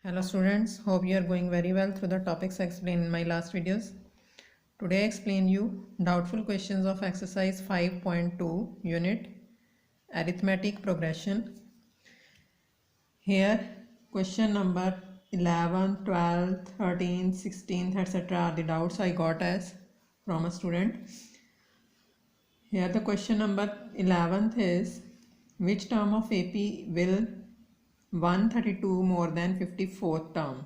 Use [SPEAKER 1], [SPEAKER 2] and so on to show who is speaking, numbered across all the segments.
[SPEAKER 1] Hello students, hope you are going very well through the topics I explained in my last videos. Today I explain you doubtful questions of exercise 5.2 unit arithmetic progression. Here question number 11, 12, 13, 16 etc. are the doubts I got as from a student. Here the question number 11th is which term of AP will 132 more than 54th term.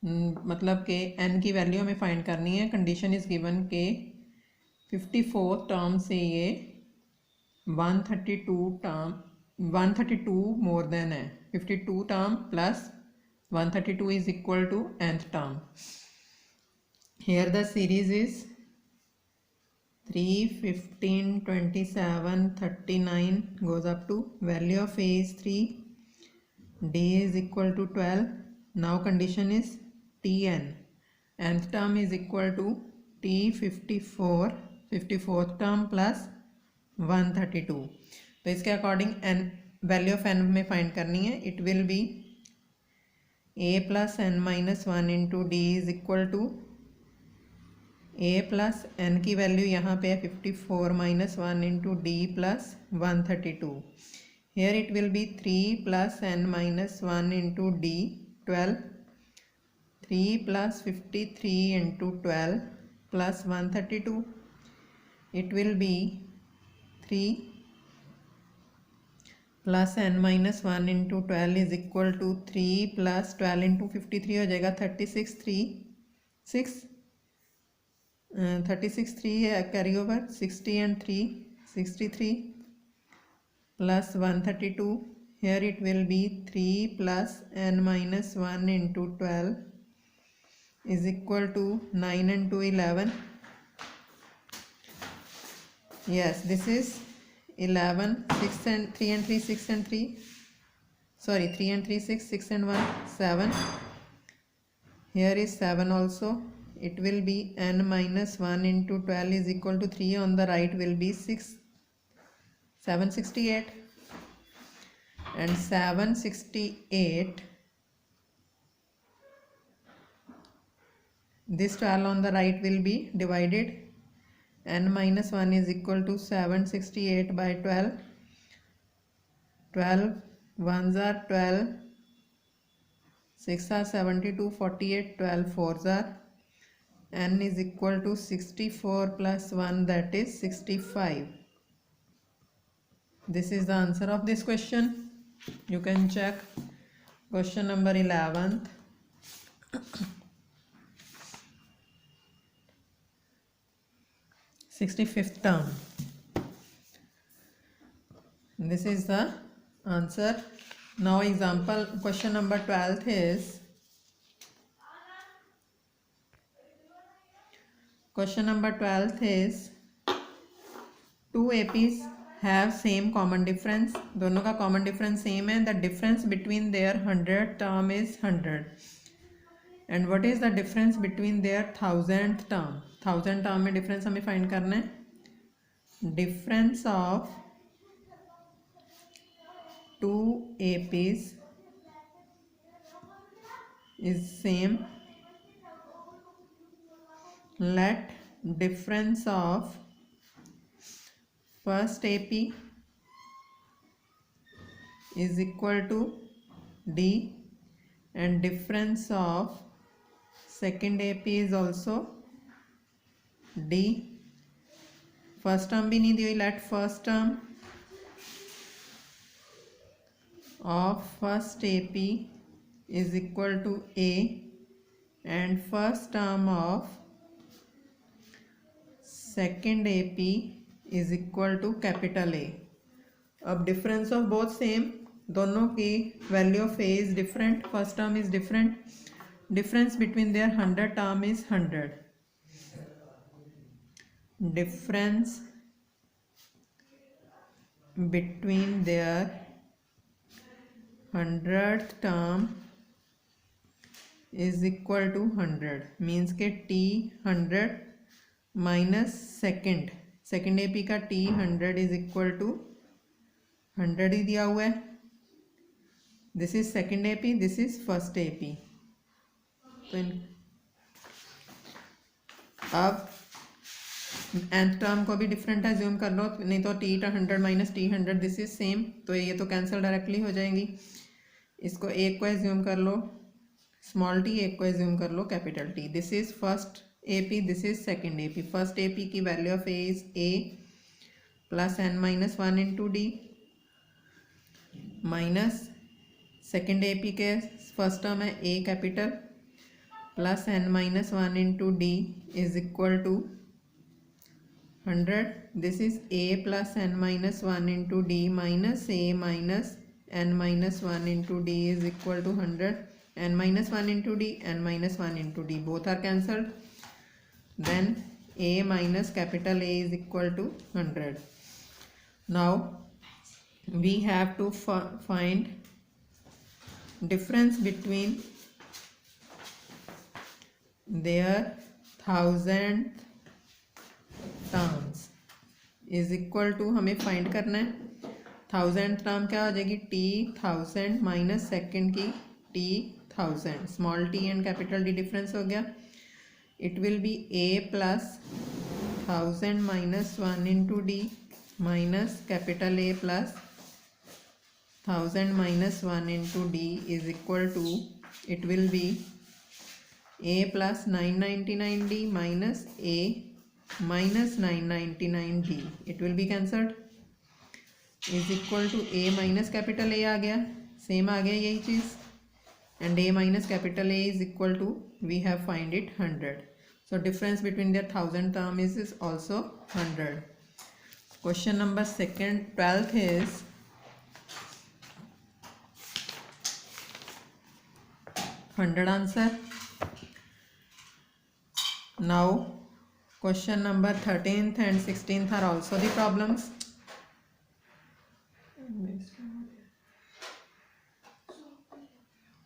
[SPEAKER 1] मतलब कि n की value हमें find करनी है. Condition is given के 54 term से ये 132 मोर than है. 52 term plus 132 is equal to nth term. Here the series is 3, 15, 27, 39 goes up to value of a is 3, d is equal to 12. Now condition is tn, nth term is equal to t54, 54th term plus 132. तो इसके according n value of n में find करनी है. It will be a plus n minus 1 into D is equal to a plus n की वैल्यू यहाँ पे है 54 minus 1 into D plus 132. Here it will be 3 plus n minus 1 into d 12. 3 plus 53 into 12 plus 132. It will be 3 plus n minus 1 into 12 is equal to 3 plus 12 into 53 हो जाएगा 36. 36 3 है carry over 60 and 3 63 plus 132. Here it will be 3 plus n minus 1 into 12 is equal to 9 and 2 11. Yes, this is 11. 6 and 3 and 3 6 and 3. Sorry, 3 and 3 6 6 and 1 7. Here is 7 also. It will be n minus 1 into 12 is equal to 3. On the right will be 6. 768 and 768. This 12 on the right will be divided. N minus 1 is equal to 768 by 12. 12 ones are 12, 6 are 72, 48, 12 fours are. N is equal to 64 plus 1, that is 65. This is the answer of this question. You can check question number 11th. 65th term. This is the answer. Now example question number 12th is two APs have same common difference. दोनों का common difference same है. The difference between their 100th term is 100. And what is the difference between their 1000th term? 1000 term में difference हमें find करना है. Difference of two APs is same. Let difference of first AP is equal to D and difference of second AP is also D. First term भी नहीं दी हुई. Let first term of first AP is equal to A and first term of second AP is equal to capital A. अब difference of both same. दोनों की value of A is different. First term is different. Difference between their 100 term is 100. Difference between their 100th term is equal to 100. Means के T 100 minus second AP का T 100 is equal to 100 ही दिया हुआ है. This is second AP, this is first AP। तो अब nth term को भी different assume कर लो, नहीं तो T100 minus T100 this is same, तो ये तो कैंसिल डायरेक्टली हो जाएंगी। इसको एक को एज्यूम कर लो स्मॉल t, एक को एज्यूम कर लो capital T। This is first AP, this is second AP। First AP की value of A is A plus n minus 1 into D, minus second AP के फर्स्ट टर्म है A capital plus n minus 1 into D is equal to 100। This is A plus n minus 1 into D minus A minus n minus 1 into D is equal to 100। n minus 1 into d, n minus 1 into d, both are cancelled. Then A minus capital A is equal to 100. Now we have to find difference between their 1000 terms is equal to, हमें find करना है 1000 term क्या हो जाएगी, T1000 minus second की T1000, small t and capital D difference हो गया। It will be A plus 1000 minus 1 into D minus capital A plus 1000 minus 1 into D is equal to, it will be A plus 999D minus A minus 999D, it will be cancelled, is equal to A minus capital A आ गया, same आ गया यही चीज़, and A minus capital A is equal to, we have find it 100. So difference between their 1000 term is also 100. Question number 12th is 100 answer. Now question number 13th and 16th are also the problems.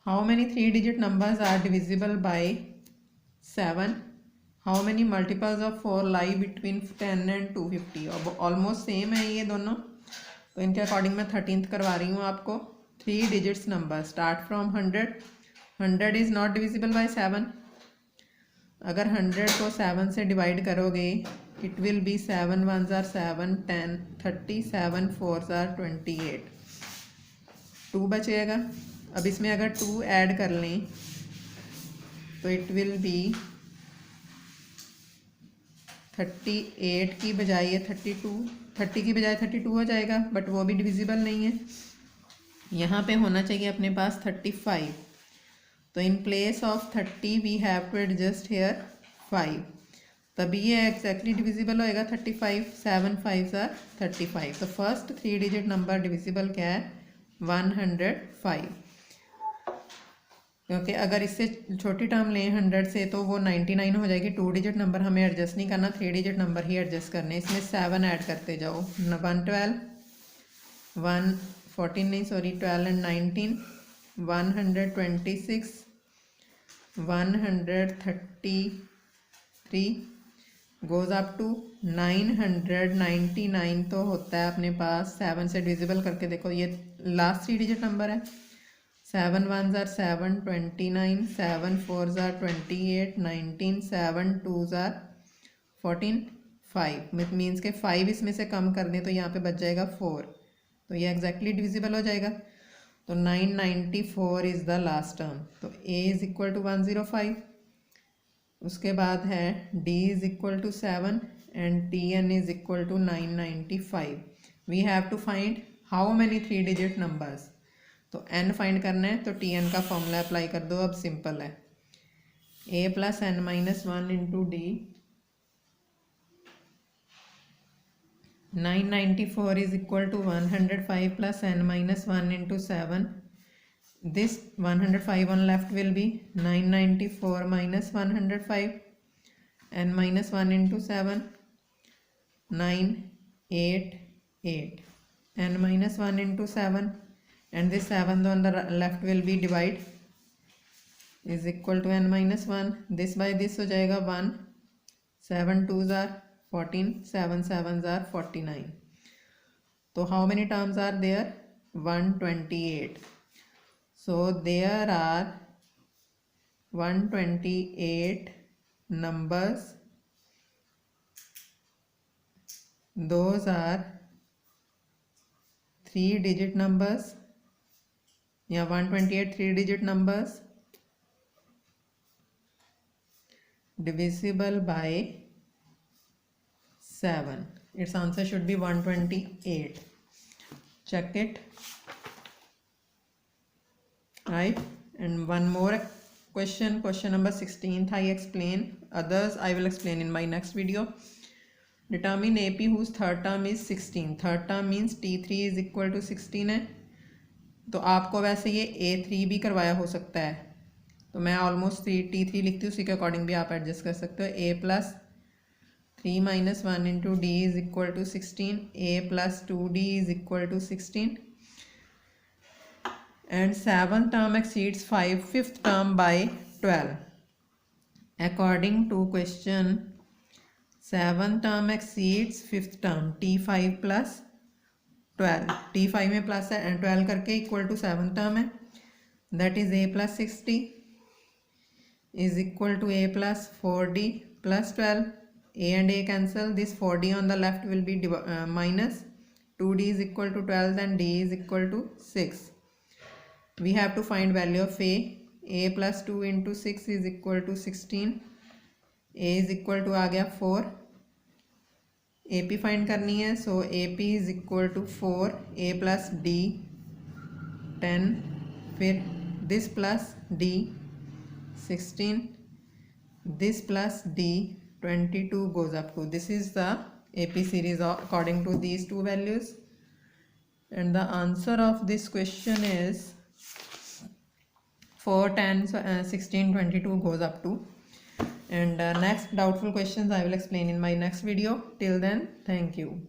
[SPEAKER 1] How many 3-digit numbers are divisible by 7? How many multiples of 4 lie between 10 and 250? Almost same है ये दोनों, तो इनके according मैं 13th करवा रही हूँ आपको। 3 digits number start from 100। 100 is not divisible by 7। अगर 100 को 7 से डिवाइड करोगे, it will B 7 1s are 7, 10, 30, 7 4s are 28, 2 बचेगा। अब इसमें अगर 2 ऐड कर लें तो इट विल बी 38 की बजाय ये 32, 30 की बजाय 32 हो जाएगा, बट वो भी डिविजिबल नहीं है। यहाँ पे होना चाहिए अपने पास 35, तो in place of 30 we have to adjust here 5, तभी ये एग्जैक्टली डिविजिबल होएगा 35। 7 5s are 35। तो फर्स्ट 3 डिजिट नंबर डिविजिबल क्या है, 105, क्योंकि अगर इससे छोटी टर्म लें 100 से तो वो 99 हो जाएगी। 2 डिजिट नंबर हमें एडजस्ट नहीं करना, 3 डिजिट नंबर ही एडजस्ट करने। इसमें 7 ऐड करते जाओ, 112, 114 नहीं sorry 12 and 19, 126, 133 goes up to 999 तो होता है अपने पास। 7 से डिविजिबल करके देखो, ये लास्ट 3 डिजिट नंबर है। 7 1s are 7, 29, 7 4s are 28, 19, 7 2s are 14, 5 means के 5 इसमें से कम कर दें तो यहाँ पे बच जाएगा 4, तो ये एग्जैक्टली डिविजिबल हो जाएगा। तो 994 इज़ द लास्ट टर्म, तो A इज़ इक्वल टू 105, उसके बाद है D is equal to 7 and TN is equal to 995। We have to find how many 3 digit numbers, तो n फाइंड करना है, तो Tn का फॉर्मूला अप्लाई कर दो। अब सिंपल है, A plus n minus 1 into D, 994 is equal to 105 plus n minus 1 into 7, this 105 on left will be 994 minus 105, n minus 1 into 7, 988, n minus 1 into 7, and this 7 on the left will be divide, is equal to n minus 1, this by this हो जाएगा 1, 7 2s are 14, 7 7s are 49, तो how many terms are there, 128। So there are 128 numbers. Those are 3-digit numbers. Yeah, 128 3-digit numbers divisible by 7. Its answer should be 128. Check it. Right? And one more question number 16th I explain. Others I will explain in my next video. Determine AP whose third term is 16. Third term means T3 is equal to 16 है. तो आपको वैसे ये A3 भी करवाया हो सकता है, तो मैं ऑलमोस्ट T3 लिखती हूँ, उसी के अकॉर्डिंग भी आप एडजस्ट कर सकते हो. A plus 3 minus 1 into D is equal to 16. A plus 2D is equal to 16. And 7th term exceeds 5th term by 12. According to question, 7th term exceeds 5th term. T5 plus 12. T5 में plus है and 12 करके equal to 7th term है. That is A plus 60 is equal to A plus 4D plus 12. A and A cancel. This 4D on the left will be minus. 2D is equal to 12 and D is equal to 6. We have to find value of A. A plus 2 into 6 is equal to 16. A is equal to आ गया 4. AP find करनी है, so AP is equal to 4. A plus D 10. फिर this plus D 16. This plus D 22 goes up to. This is the AP series according to these two values. And the answer of this question is 4, 10, 16, 22 goes up to. And next doubtful questions I will explain in my next video. Till then, thank you.